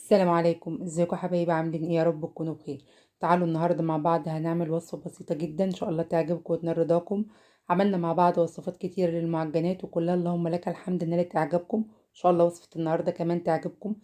السلام عليكم، ازيكم يا حبايبي؟ عاملين ايه؟ يا رب تكونوا بخير. تعالوا النهارده مع بعض هنعمل وصفه بسيطه جدا ان شاء الله تعجبكم وتنال رضاكم. عملنا مع بعض وصفات كتير للمعجنات وكلها اللهم لك الحمد نالت تعجبكم ان شاء الله. وصفه النهارده كمان تعجبكم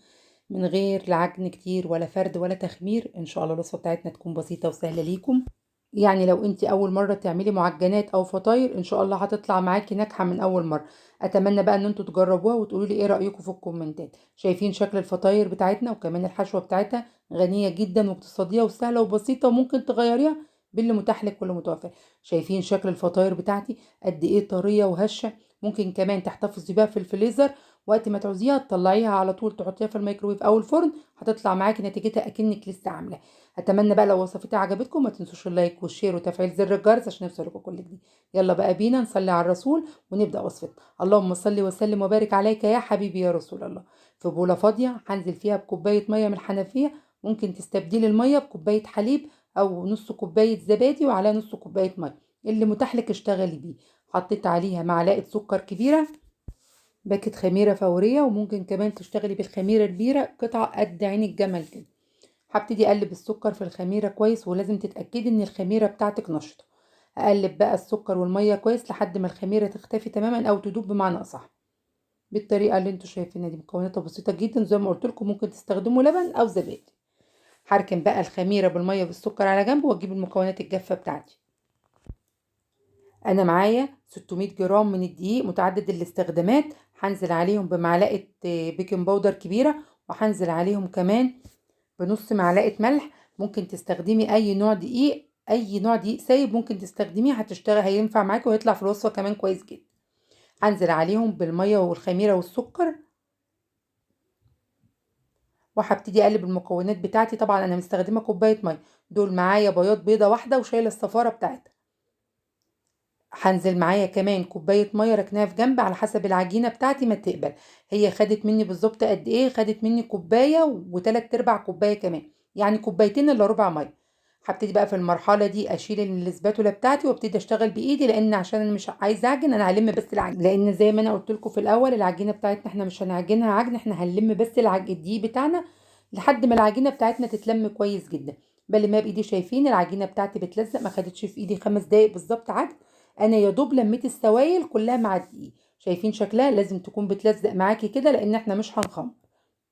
من غير لا عجن كتير ولا فرد ولا تخمير. ان شاء الله الوصفه بتاعتنا تكون بسيطه وسهله ليكم. يعني لو انت اول مرة تعملي معجنات او فطاير ان شاء الله هتطلع معاكي ناجحة من اول مرة. اتمنى بقى ان انتوا تجربوها وتقولوا لي ايه رأيكم في الكومنتات. شايفين شكل الفطاير بتاعتنا وكمان الحشوة بتاعتها غنية جدا واقتصادية وسهلة وبسيطة وممكن تغيريها باللي متاح لك واللي متوفر. شايفين شكل الفطاير بتاعتي قد ايه طرية وهشة. ممكن كمان تحتفظي بيها في الفريزر، وقت ما تعوزيها تطلعيها على طول تحطيها في الميكرويف او الفرن هتطلع معاكي نتيجتها اكنك لسه عاملاها. اتمنى بقى لو وصفتي عجبتكم ما تنسوش اللايك والشير وتفعيل زر الجرس عشان يوصلكم كل جديد. يلا بقى بينا نصلي على الرسول ونبدا وصفتنا. اللهم صل وسلم وبارك عليك يا حبيبي يا رسول الله. في بوله فاضيه هنزل فيها بكوبايه ميه من الحنفيه. ممكن تستبدلي الميه بكوبايه حليب او نص كوبايه زبادي وعلى نص كوبايه ميه، اللي متاح لك اشتغلي بيه. حطيت عليها معلقه سكر كبيره، باكت خميره فوريه، وممكن كمان تشتغلي بالخميره البيره قطعه قد عين الجمل كده. هبتدي اقلب السكر في الخميره كويس، ولازم تتاكدي ان الخميره بتاعتك نشطه. اقلب بقى السكر والميه كويس لحد ما الخميره تختفي تماما او تدوب بمعنى اصح. بالطريقه اللي انتوا شايفينها دي مكوناتها بسيطه جدا زي ما قلت لكم، ممكن تستخدموا لبن او زبادي. هركن بقى الخميره بالميه بالسكر على جنب واجيب المكونات الجافه بتاعتي. انا معايا 600 جرام من الدقيق متعدد الاستخدامات. هنزل عليهم بمعلقه بيكنج باودر كبيره، وهنزل عليهم كمان بنص معلقة ملح. ممكن تستخدمي اي نوع دقيق، اي نوع دقيق سايب ممكن تستخدميه هتشتغل هينفع معاكي وهيطلع في الوصفة كمان كويس جدا. هنزل عليهم بالمية والخميرة والسكر، وهبتدي اقلب المكونات بتاعتي. طبعا انا مستخدمة كوباية مية. دول معايا بياض بيضة واحدة وشايلة الصفارة بتاعتها. هنزل معايا كمان كوباية مية ركناها في جنب على حسب العجينة بتاعتي ما تقبل. هي خدت مني بالظبط قد ايه؟ خدت مني كوباية وتلات ارباع كوباية كمان، يعني كوبايتين الا ربع مية. هبتدي بقى في المرحلة دي اشيل الاسباتولا بتاعتي وابتدي اشتغل بايدي، لان عشان انا مش عايزة اعجن انا هلم بس العجين، لان زي ما انا قلت لكم في الاول العجينة بتاعتنا احنا مش هنعجنها عجن، احنا هنلم بس الدقيق بتاعنا لحد ما العجينة بتاعتنا تتلم كويس جدا. بل ما بايدي شايفين العجينة بتاعتي بتلزق، ما خدتش في ايدي 5 دقايق بالظبط عجن. انا يا دوب لميت السوائل كلها مع الدقيق. شايفين شكلها لازم تكون بتلزق معاكي كده لان احنا مش هنخمر.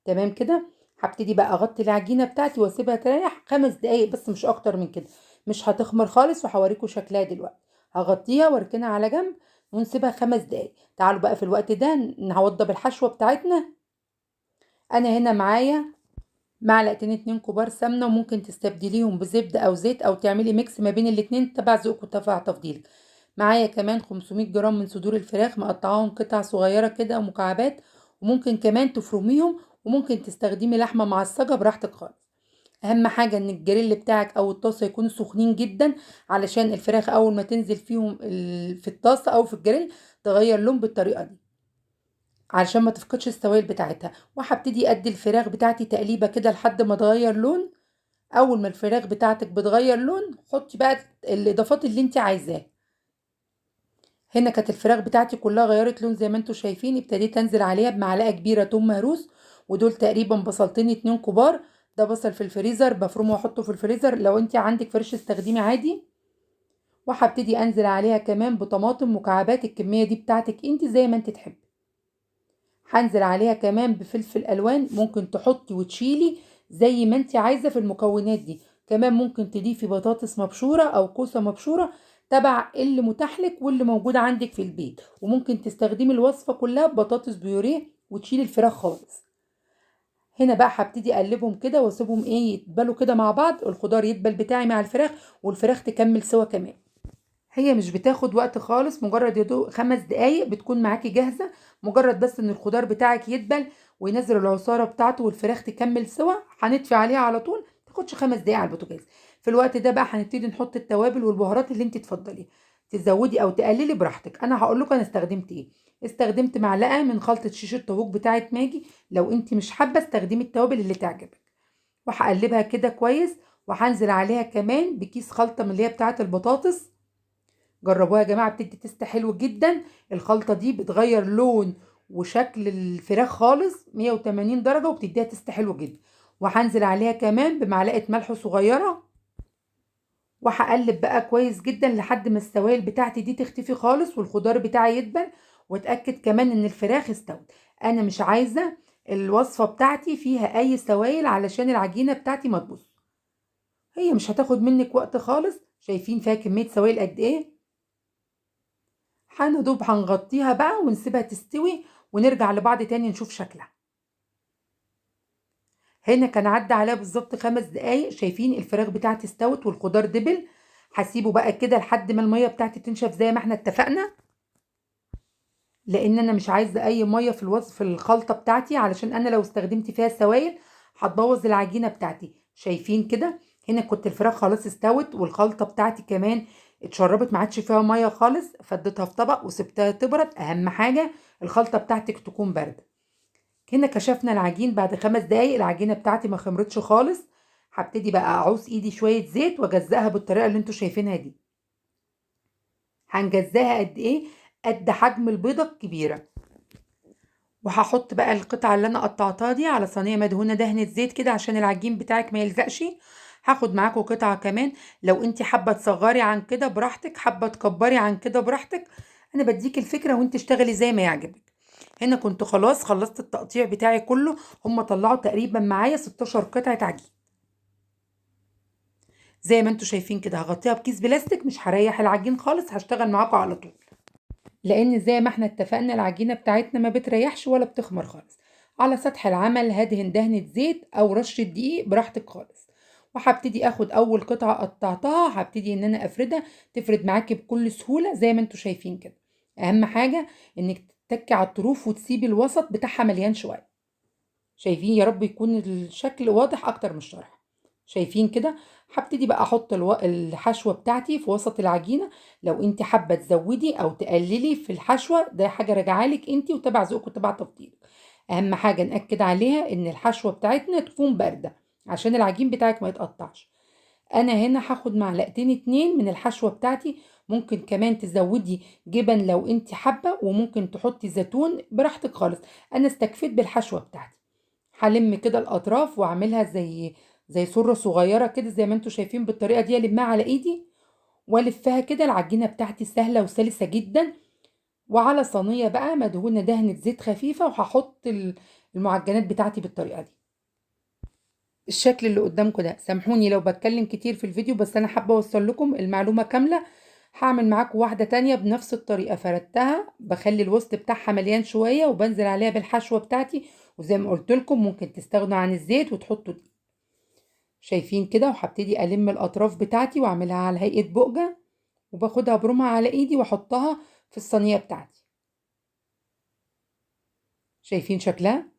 تمام كده. هبتدي بقى اغطي العجينه بتاعتي واسيبها تريح 5 دقايق بس مش اكتر من كده. مش هتخمر خالص وهوريكم شكلها دلوقتي. هغطيها واركنها على جنب ونسيبها 5 دقايق. تعالوا بقى في الوقت ده نوضب الحشوه بتاعتنا. انا هنا معايا معلقتين 2 كبار سمنه، وممكن تستبدليهم بزبده او زيت او تعملي ميكس ما بين الاتنين تبع ذوقك وتبع تفضيلك. معايا كمان 500 جرام من صدور الفراخ مقطعاهم قطع صغيره كده ومكعبات، وممكن كمان تفرميهم، وممكن تستخدمي لحمه معصجه براحتك خالص. اهم حاجه ان الجريل بتاعك او الطاسه يكونوا سخنين جدا، علشان الفراخ اول ما تنزل فيهم في الطاسه او في الجريل تغير لون بالطريقه دي، علشان ما تفقدش السوائل بتاعتها. وهبتدي ادي الفراخ بتاعتي تقليبه كده لحد ما تغير لون. اول ما الفراخ بتاعتك بتغير لون حطي بقى الاضافات اللي انت عايزاها. هنا كانت الفراخ بتاعتي كلها غيرت لون زي ما انتوا شايفين. ابتديت انزل عليها بمعلقه كبيره توم مهروس، ودول تقريبا بصلتين 2 كبار. ده بصل في الفريزر بفرمه واحطه في الفريزر، لو انت عندك فريش استخدمي عادي. وهبتدي انزل عليها كمان بطماطم مكعبات، الكميه دي بتاعتك انت زي ما انت تحبي. هنزل عليها كمان بفلفل الوان، ممكن تحطي وتشيلي زي ما انت عايزه في المكونات دي. كمان ممكن تضيفي بطاطس مبشوره او كوسه مبشوره تبع اللي متاح لك واللي موجود عندك في البيت، وممكن تستخدمي الوصفه كلها ببطاطس بيوريه وتشيلي الفراخ خالص. هنا بقى هبتدي اقلبهم كده واسيبهم يتبلوا كده مع بعض، الخضار يتبل بتاعي مع الفراخ والفراخ تكمل سوا كمان. هي مش بتاخد وقت خالص، مجرد يدو 5 دقايق بتكون معاكي جاهزة. مجرد بس ان الخضار بتاعك يدبل وينزل العصارة بتاعته والفراخ تكمل سوا، هنطفي عليها على طول. تاخدش 5 دقايق على البوتاجاز. في الوقت ده بقى هنبتدي نحط التوابل والبهارات اللي انت تفضليها، تزودي او تقللي براحتك. انا هقول لكم انا استخدمت ايه. استخدمت معلقة من خلطة شيش الطاووق بتاعت ماجي، لو انت مش حابة استخدمي التوابل اللي تعجبك. وهقلبها كده كويس، وهنزل عليها كمان بكيس خلطة من اللي هي بتاعت البطاطس. جربوها يا جماعة بتدي تست حلو جدا. الخلطة دي بتغير لون وشكل الفراخ خالص 180 درجة وبتديها تست حلو جدا. وهنزل عليها كمان بمعلقة ملح صغيرة، وهقلب بقى كويس جدا لحد ما السوائل بتاعتي دي تختفي خالص والخضار بتاعي يدبل، واتأكد كمان ان الفراخ استوت. انا مش عايزة الوصفة بتاعتي فيها اي سوائل علشان العجينة بتاعتي ما تبوظ. هي مش هتاخد منك وقت خالص. شايفين فيها كمية سوائل قد ايه؟ هندوب هنغطيها بقى ونسيبها تستوي ونرجع لبعض تاني نشوف شكلها. هنا كان عدى عليها بالظبط 5 دقايق. شايفين الفراخ بتاعتي استوت والخضار دبل. هسيبه بقى كده لحد ما المية بتاعتي تنشف زي ما احنا اتفقنا، لان انا مش عايزه اي ميه في الخلطه بتاعتي، علشان انا لو استخدمت فيها سوائل هتبوظ العجينه بتاعتي. شايفين كده؟ هنا كنت الفراخ خلاص استوت والخلطه بتاعتي كمان اتشربت، ما عادش فيها ميه خالص. فديتها في طبق وسبتها تبرد. اهم حاجه الخلطه بتاعتك تكون بارده. هنا كشفنا العجين بعد 5 دقايق. العجينه بتاعتي ما خمرتش خالص. هبتدي بقى اعوز ايدي شويه زيت واجزقها بالطريقه اللي انتوا شايفينها دي. هنجزاها قد ايه؟ قد حجم البيضه الكبيره. وهحط بقى القطعة اللي انا قطعتها دي على صينية مدهونة دهنة زيت كده عشان العجين بتاعك ما يلزقش. هاخد معاكم قطعة كمان. لو انت حابة تصغري عن كده براحتك، حابة تكبري عن كده براحتك. انا بديك الفكرة وانت اشتغلي زي ما يعجبك. هنا كنت خلاص خلصت التقطيع بتاعي كله. هم طلعوا تقريبا معايا 16 قطعة عجين. زي ما انتوا شايفين كده هغطيها بكيس بلاستيك، مش هريح العجين خالص، هشتغل معاكم على طول. لان زي ما احنا اتفقنا العجينة بتاعتنا ما بتريحش ولا بتخمر خالص. على سطح العمل هدهن دهنة زيت او رشة دقيق براحتك خالص. وهبتدي اخد اول قطعة قطعتها هبتدي ان انا افردها. تفرد معاكي بكل سهولة زي ما انتوا شايفين كده. اهم حاجة انك تتكي على الطروف وتسيبي الوسط بتاعها مليان شوية. شايفين؟ يا رب يكون الشكل واضح اكتر من الشرح. شايفين كده؟ هبتدي بقى احط الحشوه بتاعتي في وسط العجينه. لو انت حابه تزودي او تقللي في الحشوه ده حاجه راجعه لك انت وتبع ذوقك وتبع تفضيلك. اهم حاجه ناكد عليها ان الحشوه بتاعتنا تكون بارده عشان العجين بتاعك ما يتقطعش. انا هنا هاخد معلقتين 2 من الحشوه بتاعتي. ممكن كمان تزودي جبن لو انت حابه، وممكن تحطي زيتون براحتك خالص. انا استكفيت بالحشوه بتاعتي. هلم كده الاطراف واعملها زي سره صغيره كده زي ما انتوا شايفين بالطريقه دي. المها على ايدي والفها كده. العجينه بتاعتي سهله وسلسه جدا. وعلى صينيه بقى مدهونه دهنه زيت خفيفه وهحط المعجنات بتاعتي بالطريقه دي. الشكل اللي قدامكم ده، سامحوني لو بتكلم كتير في الفيديو بس انا حابه اوصل لكم المعلومه كامله. هعمل معاكم واحده تانية بنفس الطريقه. فردتها بخلي الوسط بتاعها مليان شويه وبنزل عليها بالحشوه بتاعتي. وزي ما قلت لكم ممكن تستغنوا عن الزيت وتحطوا دي. شايفين كده؟ وهبتدي الم الاطراف بتاعتي واعملها على هيئه بقجه. وباخدها برومها على ايدي واحطها في الصينيه بتاعتي. شايفين شكلها؟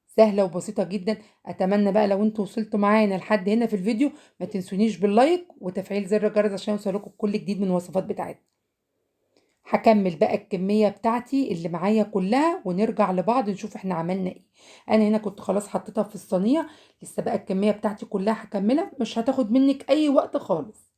سهلة وبسيطة جدا. اتمنى بقى لو انتوا وصلتوا معانا لحد هنا في الفيديو ما تنسونيش باللايك وتفعيل زر الجرس عشان يوصلكم كل جديد من الوصفات بتاعتنا. هكمل بقى الكمية بتاعتي اللي معايا كلها ونرجع لبعض نشوف احنا عملنا ايه. انا هنا كنت خلاص حطيتها في الصينية. لسه بقى الكمية بتاعتي كلها هكملها، مش هتاخد منك اي وقت خالص.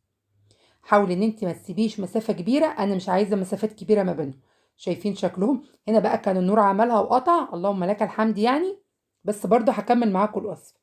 حاولي ان انت ما تسيبيش مسافة كبيرة، انا مش عايزة مسافات كبيرة ما بينهم. شايفين شكلهم؟ هنا بقى كان النور عملها وقطع، اللهم لك الحمد يعني. بس برضو هكمل معاكم الوصفة.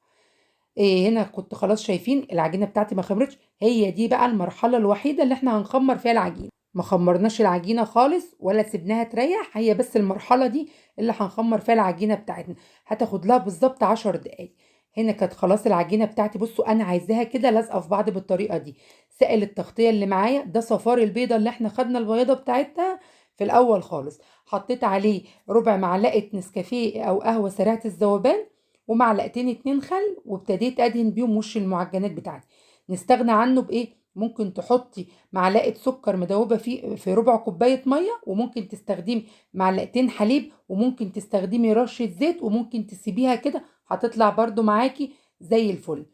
إيه، هنا كنت خلاص شايفين العجينة بتاعتي ما خمرتش. هي دي بقى المرحلة الوحيدة اللي احنا هنخمر فيها العجينة. ما خمرناش العجينة خالص ولا سيبناها تريح. هي بس المرحلة دي اللي هنخمر فيها العجينة بتاعتنا. هتاخد لها بالظبط 10 دقايق. هنا كانت خلاص العجينة بتاعتي. بصوا انا عايزاها كده لازقة في بعض بالطريقة دي. سائل التغطية اللي معايا ده صفار البيضة اللي احنا خدنا البياضة بتاعتها في الاول خالص. حطيت عليه ربع معلقة نسكافيه او قهوة سريعة الذوبان ومعلقتين 2 خل، وابتديت ادهن بيهم وش المعجنات بتاعتي. نستغنى عنه بايه؟ ممكن تحطي معلقه سكر مدوبه في ربع كوبايه ميه، وممكن تستخدمي معلقتين حليب، وممكن تستخدمي رشه زيت، وممكن تسيبيها كده هتطلع برضو معاكي زي الفل.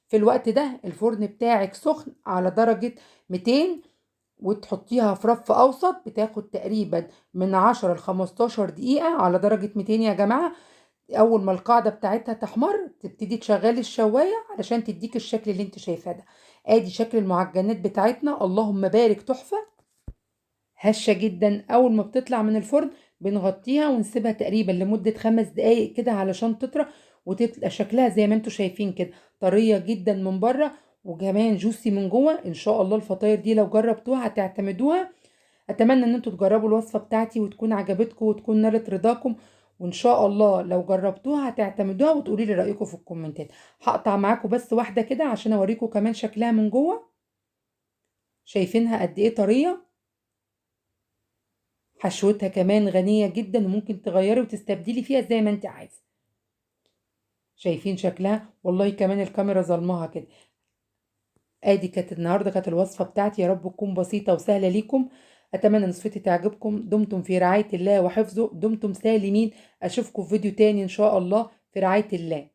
في الوقت ده الفرن بتاعك سخن على درجه 200، وتحطيها في رف اوسط. بتاخد تقريبا من 10 ل 15 دقيقه على درجه 200 يا جماعه. اول ما القاعده بتاعتها تحمر تبتدي تشغلي الشوايه علشان تديك الشكل اللي انت شايفاه ده. ادي شكل المعجنات بتاعتنا، اللهم بارك، تحفه. هشه جدا. اول ما بتطلع من الفرن بنغطيها ونسيبها تقريبا لمده 5 دقايق كده علشان تطرى. وتبقى شكلها زي ما انتوا شايفين كده، طرية جدا من بره وكمان جوسي من جوه. ان شاء الله الفطاير دي لو جربتوها هتعتمدوها. اتمنى ان انتوا تجربوا الوصفة بتاعتي وتكون عجبتكم وتكون نالت رضاكم، وان شاء الله لو جربتوها هتعتمدوها وتقولي لي رأيكم في الكومنتات. هقطع معاكم بس واحدة كده عشان اوريكم كمان شكلها من جوه. شايفينها قد ايه طرية، حشوتها كمان غنية جدا وممكن تغيري وتستبدلي فيها زي ما انت عايزة. شايفين شكلها؟ والله كمان الكاميرا ظلمها كده. ادي كانت النهارده كانت الوصفة بتاعتي، يا رب تكون بسيطة وسهلة ليكم. اتمنى ان وصفتي تعجبكم. دمتم في رعاية الله وحفظه، دمتم سالمين. اشوفكم في فيديو تاني ان شاء الله، في رعاية الله.